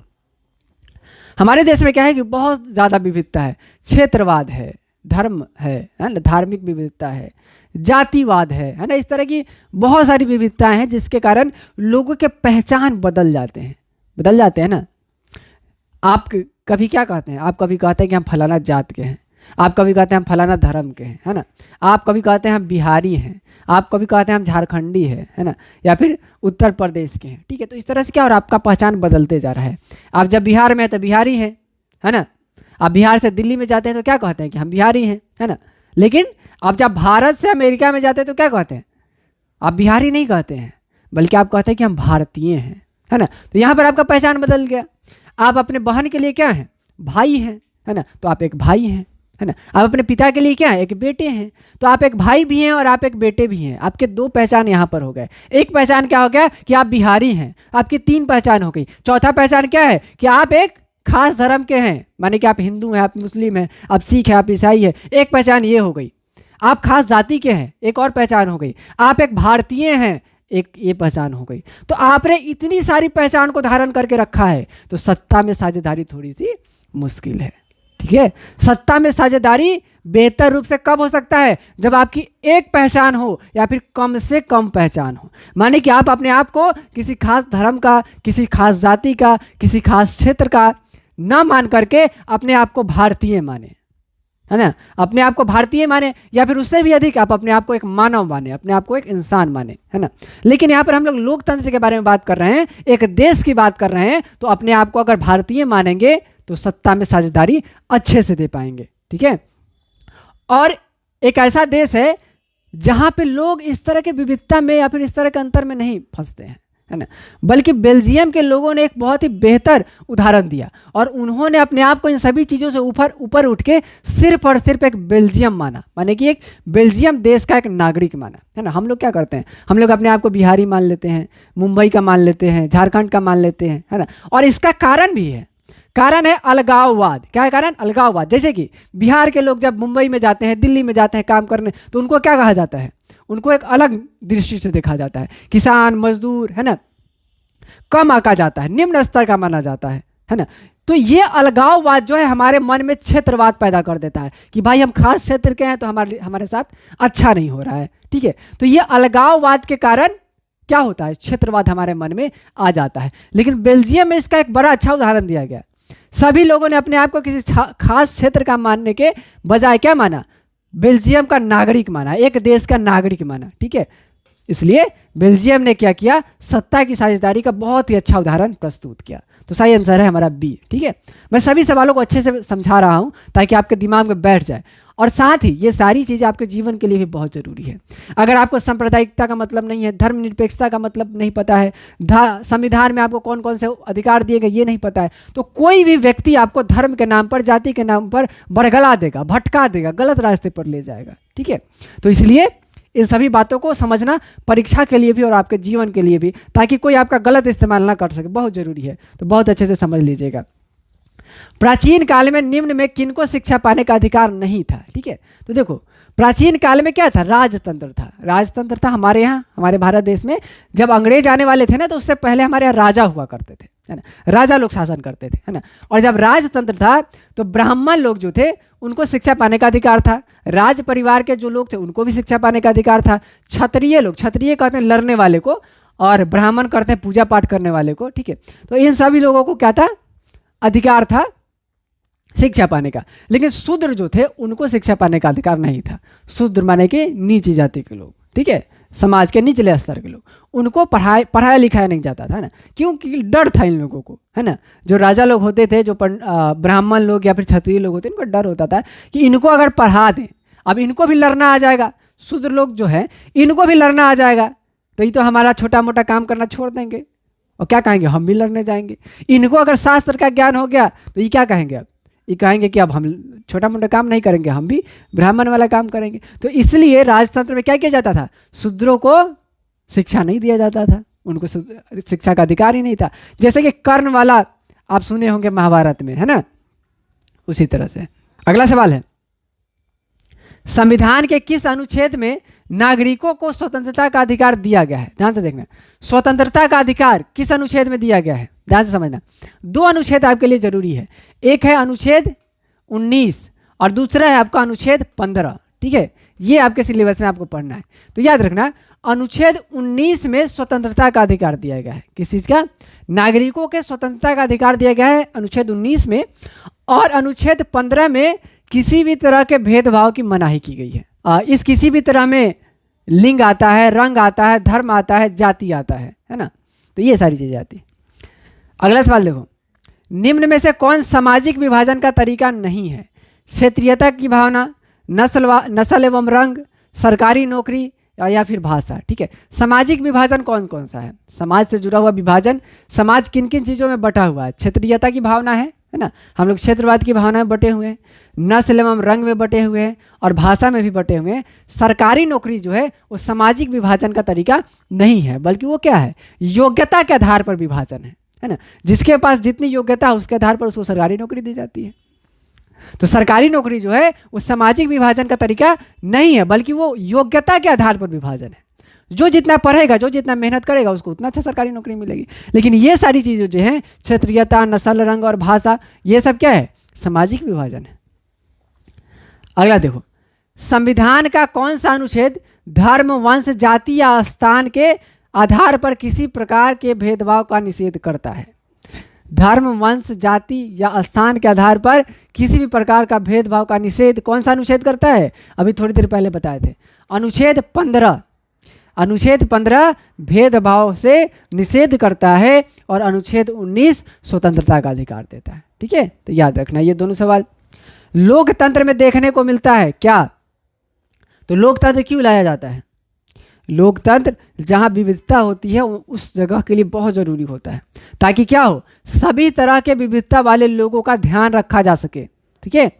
हमारे देश में क्या है कि बहुत ज़्यादा विविधता है, क्षेत्रवाद है, धर्म है ना, धार्मिक विविधता है, जातिवाद है ना, इस तरह की बहुत सारी विविधताएं हैं जिसके कारण लोगों के पहचान बदल जाते हैं ना। आप कभी क्या कहते हैं? आप कभी कहते हैं कि हम फलाना जात के हैं, आप कभी कहते हैं हम फलाना धर्म के हैं, है ना, आप कभी कहते हैं हम बिहारी हैं, आप कभी कहते हैं हम झारखंडी है ना, या फिर उत्तर प्रदेश के हैं। ठीक है, तो इस तरह से क्या, और आपका पहचान बदलते जा रहा है। आप जब बिहार में हैं तो बिहारी हैं, है ना, आप बिहार से दिल्ली में जाते हैं तो क्या कहते हैं कि हम बिहारी हैं, है ना। लेकिन आप जब भारत से अमेरिका में जाते हैं तो क्या कहते हैं? आप बिहारी नहीं कहते हैं, बल्कि आप कहते हैं कि हम भारतीय हैं, है ना। तो यहाँ पर आपका पहचान बदल गया। आप अपने बहन के लिए क्या हैं? भाई हैं, है ना, तो आप एक भाई हैं, है ना। आप अपने पिता के लिए क्या है? एक बेटे हैं, तो आप एक भाई भी हैं और आप एक बेटे भी हैं। आपके दो पहचान यहाँ पर हो गए। एक पहचान क्या हो गया कि आप बिहारी हैं, आपकी 3 पहचान हो गई। चौथा पहचान क्या है कि आप एक खास धर्म के हैं, माने कि आप हिंदू हैं, आप मुस्लिम हैं, आप सिख हैं, आप ईसाई हैं। एक पहचान ये हो गई। आप खास जाति के हैं, एक और पहचान हो गई। आप एक भारतीय हैं, एक ये पहचान हो गई। तो आपने इतनी सारी पहचान को धारण करके रखा है, तो सत्ता में साझेदारी थोड़ी सी मुश्किल है। ठीक है, सत्ता में साझेदारी बेहतर रूप से कब हो सकता है? जब आपकी एक पहचान हो या फिर कम से कम पहचान हो, माने कि आप अपने आप को किसी खास धर्म का, किसी खास जाति का, किसी खास क्षेत्र का ना मान करके अपने आप को भारतीय माने, है ना, अपने आप को भारतीय माने, या फिर उससे भी अधिक आप अपने आप को एक मानव माने, अपने आप को एक इंसान माने, है ना। लेकिन यहाँ पर हम लोग लोकतंत्र के बारे में बात कर रहे हैं, एक देश की बात कर रहे हैं, तो अपने आप को अगर भारतीय मानेंगे तो सत्ता में साझेदारी अच्छे से दे पाएंगे। ठीक है, और एक ऐसा देश है जहां पे लोग इस तरह के विविधता में या फिर इस तरह के अंतर में नहीं फंसते हैं, है ना, बल्कि बेल्जियम के लोगों ने एक बहुत ही बेहतर उदाहरण दिया और उन्होंने अपने आप को इन सभी चीज़ों से ऊपर उठ के सिर्फ और सिर्फ एक बेल्जियम माना, माने कि एक बेल्जियम देश का एक नागरिक माना, है ना। हम लोग क्या करते हैं, हम लोग अपने आप को बिहारी मान लेते हैं, मुंबई का मान लेते हैं, झारखंड का मान लेते हैं, है ना, और इसका कारण भी है, कारण है अलगाववाद। क्या है कारण? अलगाववाद। जैसे कि बिहार के लोग जब मुंबई में जाते हैं, दिल्ली में जाते हैं काम करने, तो उनको क्या कहा जाता है, उनको एक अलग दृष्टि से देखा जाता है, किसान मजदूर, है ना, कम आंका जाता है, निम्न स्तर का माना जाता है ना। तो ये अलगाववाद जो है हमारे मन में क्षेत्रवाद पैदा कर देता है कि भाई हम खास क्षेत्र के हैं तो हमारे साथ अच्छा नहीं हो रहा है। ठीक है, तो ये अलगाववाद के कारण क्या होता है, क्षेत्रवाद हमारे मन में आ जाता है। लेकिन बेल्जियम में इसका एक बड़ा अच्छा उदाहरण दिया गया। सभी लोगों ने अपने आप को किसी खास क्षेत्र का मानने के बजाय क्या माना, बेल्जियम का नागरिक माना, एक देश का नागरिक माना। ठीक है, इसलिए बेल्जियम ने क्या किया, सत्ता की साझेदारी का बहुत ही अच्छा उदाहरण प्रस्तुत किया। तो सही आंसर है हमारा बी। ठीक है, मैं सभी सवालों को अच्छे से समझा रहा हूं ताकि आपके दिमाग में बैठ जाए, और साथ ही ये सारी चीज़ें आपके जीवन के लिए भी बहुत ज़रूरी है। अगर आपको सांप्रदायिकता का मतलब नहीं है, धर्मनिरपेक्षता का मतलब नहीं पता है, संविधान में आपको कौन कौन से अधिकार दिए गए ये नहीं पता है, तो कोई भी व्यक्ति आपको धर्म के नाम पर, जाति के नाम पर बरगला देगा, भटका देगा, गलत रास्ते पर ले जाएगा। ठीक है, तो इसलिए इन सभी बातों को समझना परीक्षा के लिए भी और आपके जीवन के लिए भी, ताकि कोई आपका गलत इस्तेमाल ना कर सके, बहुत ज़रूरी है। तो बहुत अच्छे से समझ लीजिएगा। प्राचीन काल में निम्न में किनको शिक्षा पाने का अधिकार नहीं था। ठीक है, तो देखो प्राचीन काल में क्या था, राजतंत्र था। राजतंत्र था हमारे यहाँ, हमारे भारत देश में जब अंग्रेज आने वाले थे ना, तो उससे पहले हमारे यहाँ राजा हुआ करते थे, है ना, राजा लोग शासन करते थे, है ना। और जब राजतंत्र था तो ब्राह्मण लोग जो थे उनको शिक्षा पाने का अधिकार था, राज परिवार के जो लोग थे उनको भी शिक्षा पाने का अधिकार था, क्षत्रिय लोग, क्षत्रिय कहते हैं लड़ने वाले को, और ब्राह्मण करते हैं पूजा पाठ करने वाले को। ठीक है, तो इन सभी लोगों को क्या था, अधिकार था शिक्षा पाने का। लेकिन शूद्र जो थे उनको शिक्षा पाने का अधिकार नहीं था। शूद्र माने कि नीची जाति के लोग, ठीक है, समाज के निचले स्तर के लोग, उनको पढ़ाया लिखाया नहीं जाता था ना, क्योंकि डर था इन लोगों को, है ना। जो राजा लोग होते थे, जो ब्राह्मण लोग या फिर क्षत्रिय लोग होते, इनको डर होता था कि इनको अगर पढ़ा दें, अब इनको भी लड़ना आ जाएगा, शूद्र लोग जो है इनको भी लड़ना आ जाएगा, तो ये तो हमारा छोटा मोटा काम करना छोड़ देंगे और क्या कहेंगे, हम भी लड़ने जाएंगे। इनको अगर शास्त्र का ज्ञान हो गया तो ये क्या कहेंगे, अब ये कहेंगे कि अब हम छोटा मोटा काम नहीं करेंगे, हम भी ब्राह्मण वाला काम करेंगे। तो इसलिए राजतंत्र में क्या किया जाता था, शूद्रों को शिक्षा नहीं दिया जाता था, उनको शिक्षा का अधिकार ही नहीं था। जैसे कि कर्ण वाला आप सुने होंगे महाभारत में, है ना, उसी तरह से। अगला सवाल है, संविधान के किस अनुच्छेद में नागरिकों को स्वतंत्रता का अधिकार दिया गया है? ध्यान से देखना, स्वतंत्रता का अधिकार किस अनुच्छेद में दिया गया है, ध्यान से समझना। दो अनुच्छेद आपके लिए जरूरी है, एक है अनुच्छेद 19 और दूसरा है आपका अनुच्छेद 15। ठीक है, ये आपके सिलेबस में आपको पढ़ना है। तो याद रखना, अनुच्छेद 19 में स्वतंत्रता का अधिकार दिया गया है, किस चीज़ का, नागरिकों के स्वतंत्रता का अधिकार दिया गया है अनुच्छेद 19 में, और अनुच्छेद 15 में किसी भी तरह के भेदभाव की मनाही की गई है। इस किसी भी तरह में लिंग आता है, रंग आता है, धर्म आता है, जाति आता है ना, तो ये सारी चीज़ें आती है। अगला सवाल देखो, निम्न में से कौन सामाजिक विभाजन का तरीका नहीं है? क्षेत्रीयता की भावना, नस्ल एवं रंग, सरकारी नौकरी या फिर भाषा। ठीक है, सामाजिक विभाजन कौन कौन सा है? समाज से जुड़ा हुआ विभाजन, समाज किन किन चीज़ों में बटा हुआ है? क्षेत्रीयता की भावना है ना, हम लोग क्षेत्रवाद की भावना में बटे हुए हैं, नस्ल एवं रंग में बटे हुए हैं, और भाषा में भी बटे हुए हैं। सरकारी नौकरी जो है वो सामाजिक विभाजन का तरीका नहीं है, बल्कि वो क्या है, योग्यता के आधार पर विभाजन है ना। जिसके पास जितनी योग्यता है उसके आधार पर उसको सरकारी नौकरी दी जाती है। तो सरकारी नौकरी जो है वो सामाजिक विभाजन का तरीका नहीं है, बल्कि वो योग्यता के आधार पर विभाजन है। जो जितना पढ़ेगा, जो जितना मेहनत करेगा, उसको उतना अच्छा सरकारी नौकरी मिलेगी। लेकिन ये सारी चीज़ें जो हैं, क्षेत्रीयता, नस्ल, रंग और भाषा, ये सब क्या है, सामाजिक विभाजन है। अगला देखो, संविधान का कौन सा अनुच्छेद धर्म, वंश, जाति या स्थान के आधार पर किसी प्रकार के भेदभाव का निषेध करता है? धर्म, वंश, जाति या स्थान के आधार पर किसी भी प्रकार का भेदभाव का निषेध कौन सा अनुच्छेद करता है? अभी थोड़ी देर पहले बताए थे, अनुच्छेद 15। अनुच्छेद 15 भेदभाव से निषेध करता है और अनुच्छेद 19 स्वतंत्रता का अधिकार देता है। ठीक है, तो याद रखना ये दोनों सवाल। लोकतंत्र में देखने को मिलता है क्या? तो लोकतंत्र क्यों लाया जाता है? लोकतंत्र जहाँ विविधता होती है उस जगह के लिए बहुत ज़रूरी होता है, ताकि क्या हो, सभी तरह के विविधता वाले लोगों का ध्यान रखा जा सके। ठीक है,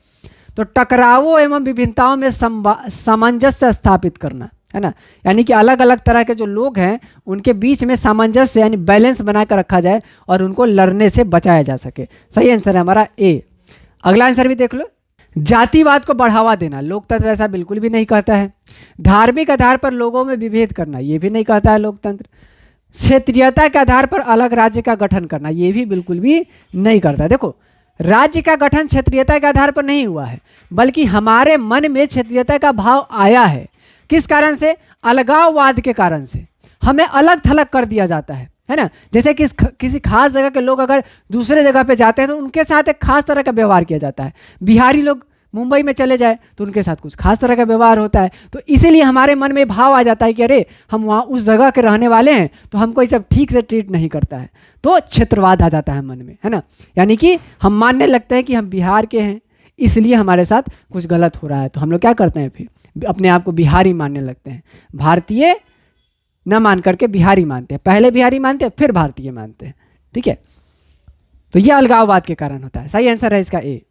तो टकरावों एवं विभिन्नताओं में सामंजस्य स्थापित करना, है ना, यानी कि अलग अलग तरह के जो लोग हैं उनके बीच में सामंजस्य यानी बैलेंस बनाकर रखा जाए और उनको लड़ने से बचाया जा सके। सही आंसर है हमारा ए। अगला आंसर भी देख लो। जातिवाद को बढ़ावा देना, लोकतंत्र ऐसा बिल्कुल भी नहीं कहता है। धार्मिक आधार पर लोगों में विभेद करना, ये भी नहीं कहता है लोकतंत्र। क्षेत्रीयता के आधार पर अलग राज्य का गठन करना, ये भी बिल्कुल भी नहीं करता। देखो, राज्य का गठन क्षेत्रीयता के आधार पर नहीं हुआ है, बल्कि हमारे मन में क्षेत्रीयता का भाव आया है। किस कारण से? अलगाववाद के कारण से हमें अलग थलग कर दिया जाता है ना। जैसे कि किसी खास जगह के लोग अगर दूसरे जगह पे जाते हैं तो उनके साथ एक खास तरह का व्यवहार किया जाता है। बिहारी लोग मुंबई में चले जाए तो उनके साथ कुछ खास तरह का व्यवहार होता है। तो इसीलिए हमारे मन में भाव आ जाता है कि अरे हम वहाँ उस जगह के रहने वाले हैं तो हमको ये सब ठीक से ट्रीट नहीं करता है, तो क्षेत्रवाद आ जाता है मन में, है ना। यानी कि हम मानने लगते हैं कि हम बिहार के हैं, इसलिए हमारे साथ कुछ गलत हो रहा है, तो हम लोग क्या करते हैं, फिर अपने आप को बिहारी मानने लगते हैं। भारतीय न मान करके बिहारी मानते हैं, पहले बिहारी मानते हैं फिर भारतीय मानते हैं। ठीक है, तो यह अलगाववाद के कारण होता है। सही आंसर है इसका ए।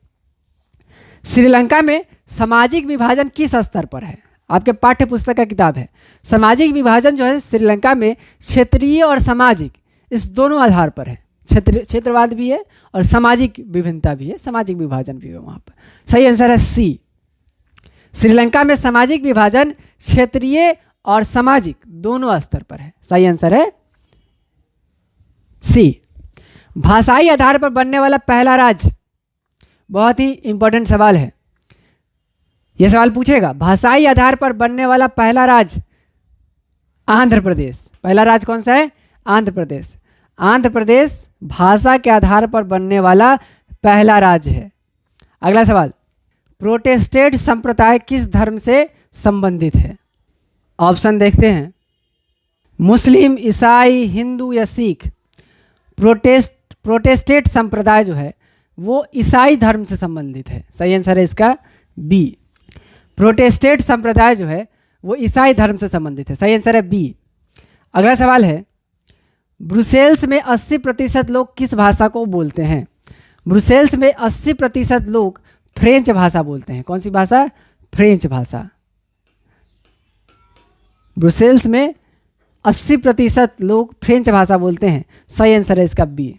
श्रीलंका में सामाजिक विभाजन किस स्तर पर है? आपके पाठ्य पुस्तक का किताब है। सामाजिक विभाजन जो है श्रीलंका में क्षेत्रीय और सामाजिक इस दोनों आधार पर है। क्षेत्रवाद भी है और सामाजिक विभिन्नता भी है, सामाजिक विभाजन भी है वहाँ पर। सही आंसर है सी। श्रीलंका में सामाजिक विभाजन क्षेत्रीय और सामाजिक दोनों स्तर पर है। सही आंसर है सी। भाषाई आधार पर बनने वाला पहला राज्य, बहुत ही इंपॉर्टेंट सवाल है, यह सवाल पूछेगा। भाषाई आधार पर बनने वाला पहला राज्य आंध्र प्रदेश। पहला राज्य कौन सा है? आंध्र प्रदेश। आंध्र प्रदेश भाषा के आधार पर बनने वाला पहला राज्य है। अगला सवाल, प्रोटेस्टेंट संप्रदाय किस धर्म से संबंधित है? ऑप्शन देखते हैं, मुस्लिम, ईसाई, हिंदू या सिख। प्रोटेस्टेंट संप्रदाय जो है वो ईसाई धर्म से संबंधित है। सही आंसर है इसका बी। प्रोटेस्टेंट संप्रदाय जो है वो ईसाई धर्म से संबंधित है। सही आंसर है बी। अगला सवाल है, ब्रुसेल्स में 80% लोग किस भाषा को बोलते हैं? ब्रुसेल्स में 80% लोग फ्रेंच भाषा बोलते हैं। कौन सी भाषा? फ्रेंच भाषा। ब्रुसेल्स में 80% लोग फ्रेंच भाषा बोलते हैं। सही आंसर है इसका बी।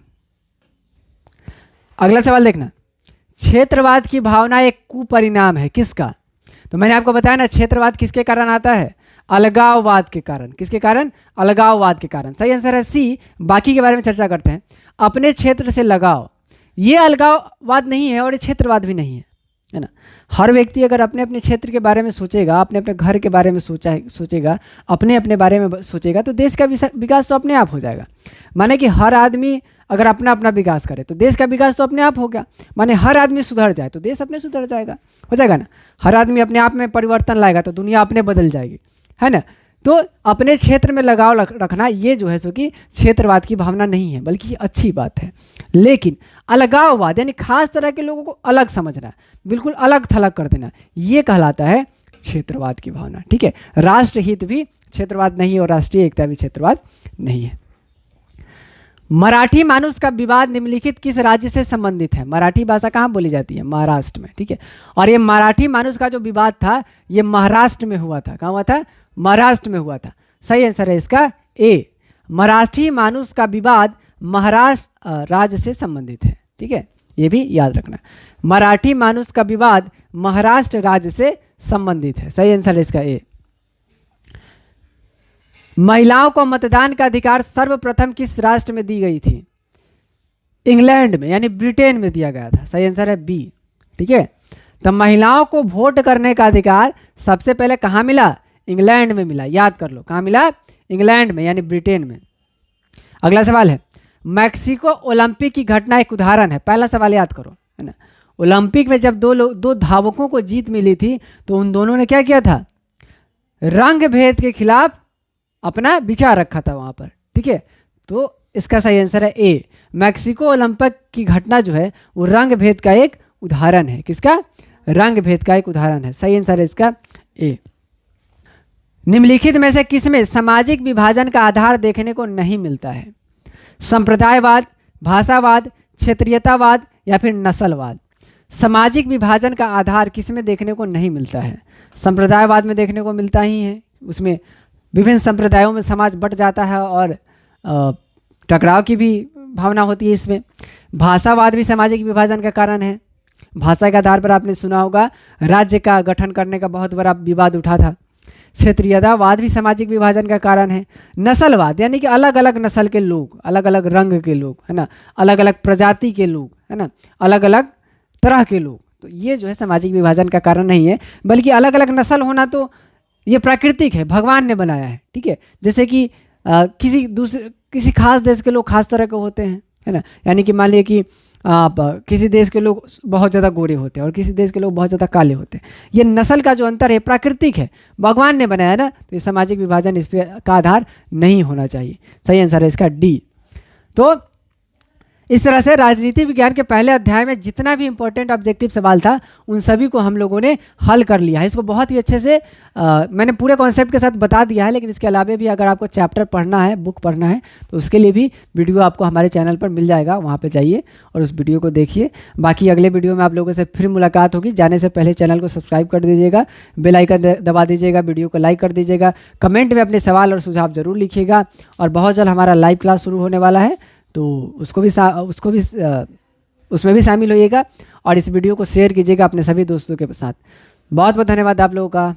अगला सवाल देखना, क्षेत्रवाद की भावना एक कुपरिणाम है किसका? तो मैंने आपको बताया ना, क्षेत्रवाद किसके कारण आता है? अलगाववाद के कारण। किसके कारण? अलगाववाद के कारण। सही आंसर है सी। बाकी के बारे में चर्चा करते हैं। अपने क्षेत्र से लगाव, ये अलगाववाद नहीं है और ये क्षेत्रवाद भी नहीं है ना। हर व्यक्ति अगर अपने अपने क्षेत्र के बारे में सोचेगा, अपने अपने घर के बारे में सोचेगा, अपने अपने बारे में सोचेगा, तो देश का विकास तो अपने आप हो जाएगा। माने कि हर आदमी अगर अपना अपना विकास करे तो देश का विकास तो अपने आप होगा। माने हर आदमी सुधर जाए तो देश अपने सुधर जाएगा, हो जाएगा ना। हर आदमी अपने आप में परिवर्तन लाएगा तो दुनिया अपने बदल जाएगी, है ना। तो अपने क्षेत्र में लगाव रखना ये जो है सो कि क्षेत्रवाद की भावना नहीं है, बल्कि अच्छी बात है। लेकिन अलगाववाद यानी खास तरह के लोगों को अलग समझना, बिल्कुल अलग थलग कर देना, ये कहलाता है क्षेत्रवाद की भावना। ठीक है, राष्ट्रहित भी क्षेत्रवाद नहीं है और राष्ट्रीय एकता भी क्षेत्रवाद नहीं है। मराठी मानुष का विवाद निम्नलिखित किस राज्य से संबंधित है? मराठी भाषा कहाँ बोली जाती है? महाराष्ट्र में। ठीक है, और ये मराठी मानुष का जो विवाद था ये महाराष्ट्र में हुआ था। कहाँ हुआ था? महाराष्ट्र में हुआ था। सही आंसर है इसका ए। मराठी मानुष का विवाद महाराष्ट्र राज्य से संबंधित है। ठीक है, ये भी याद रखना, मराठी मानुष का विवाद महाराष्ट्र राज्य से संबंधित है। सही आंसर है इसका ए। महिलाओं को मतदान का अधिकार सर्वप्रथम किस राष्ट्र में दी गई थी? इंग्लैंड में यानी ब्रिटेन में दिया गया था। सही आंसर है बी। ठीक है, तो महिलाओं को वोट करने का अधिकार सबसे पहले कहाँ मिला? इंग्लैंड में मिला। याद कर लो, कहाँ मिला? इंग्लैंड में यानी ब्रिटेन में। अगला सवाल है, मैक्सिको ओलंपिक की घटना एक उदाहरण है। पहला सवाल याद करो, है ना। ओलंपिक में जब दो धावकों को जीत मिली थी तो उन दोनों ने क्या किया था? रंग भेद के खिलाफ अपना विचार रखा था वहाँ पर। ठीक है, तो इसका सही आंसर है ए। मैक्सिको ओलंपिक की घटना जो है वो रंग भेद का एक उदाहरण है। किसका? रंग भेद का एक उदाहरण है। सही आंसर है इसका ए। निम्नलिखित में से किसमें सामाजिक विभाजन का आधार देखने को नहीं मिलता है? संप्रदायवाद, भाषावाद, क्षेत्रीयतावाद या फिर नस्लवाद। सामाजिक विभाजन का आधार किसमें देखने को नहीं मिलता है? संप्रदायवाद में देखने को मिलता ही है, उसमें विभिन्न संप्रदायों में समाज बट जाता है और टकराव की भी भावना होती है इसमें। भाषावाद भी सामाजिक विभाजन का कारण है। भाषा के आधार पर आपने सुना होगा राज्य का गठन करने का बहुत बड़ा विवाद उठा था। क्षेत्रीयतावाद भी सामाजिक विभाजन का कारण है। नस्लवाद यानी कि अलग अलग नस्ल के लोग, अलग अलग रंग के लोग, है ना, अलग अलग प्रजाति के लोग, है ना, अलग अलग तरह के लोग, तो ये जो है सामाजिक विभाजन का कारण नहीं है, बल्कि अलग अलग नस्ल होना तो ये प्राकृतिक है, भगवान ने बनाया है। ठीक है, जैसे कि किसी खास देश के लोग खास तरह के होते हैं, है ना, यानी कि मान लिया कि किसी देश के लोग बहुत ज़्यादा गोरे होते हैं और किसी देश के लोग बहुत ज़्यादा काले होते हैं। ये नस्ल का जो अंतर है प्राकृतिक है, भगवान ने बनाया ना, तो ये सामाजिक विभाजन इस पे का आधार नहीं होना चाहिए। सही आंसर है इसका डी। तो इस तरह से राजनीति विज्ञान के पहले अध्याय में जितना भी इंपॉर्टेंट ऑब्जेक्टिव सवाल था उन सभी को हम लोगों ने हल कर लिया है। इसको बहुत ही अच्छे से मैंने पूरे कॉन्सेप्ट के साथ बता दिया है, लेकिन इसके अलावा भी अगर आपको चैप्टर पढ़ना है, बुक पढ़ना है, तो उसके लिए भी वीडियो आपको हमारे चैनल पर मिल जाएगा, वहाँ पे जाइए और उस वीडियो को देखिए। बाकी अगले वीडियो में आप लोगों से फिर मुलाकात होगी। जाने से पहले चैनल को सब्सक्राइब कर दीजिएगा, बेल आइकन दबा दीजिएगा, वीडियो को लाइक कर दीजिएगा, कमेंट में अपने सवाल और सुझाव जरूर लिखिएगा। और बहुत जल्द हमारा लाइव क्लास शुरू होने वाला है, तो उसमें भी शामिल होइएगा और इस वीडियो को शेयर कीजिएगा अपने सभी दोस्तों के साथ। बहुत बहुत धन्यवाद आप लोगों का।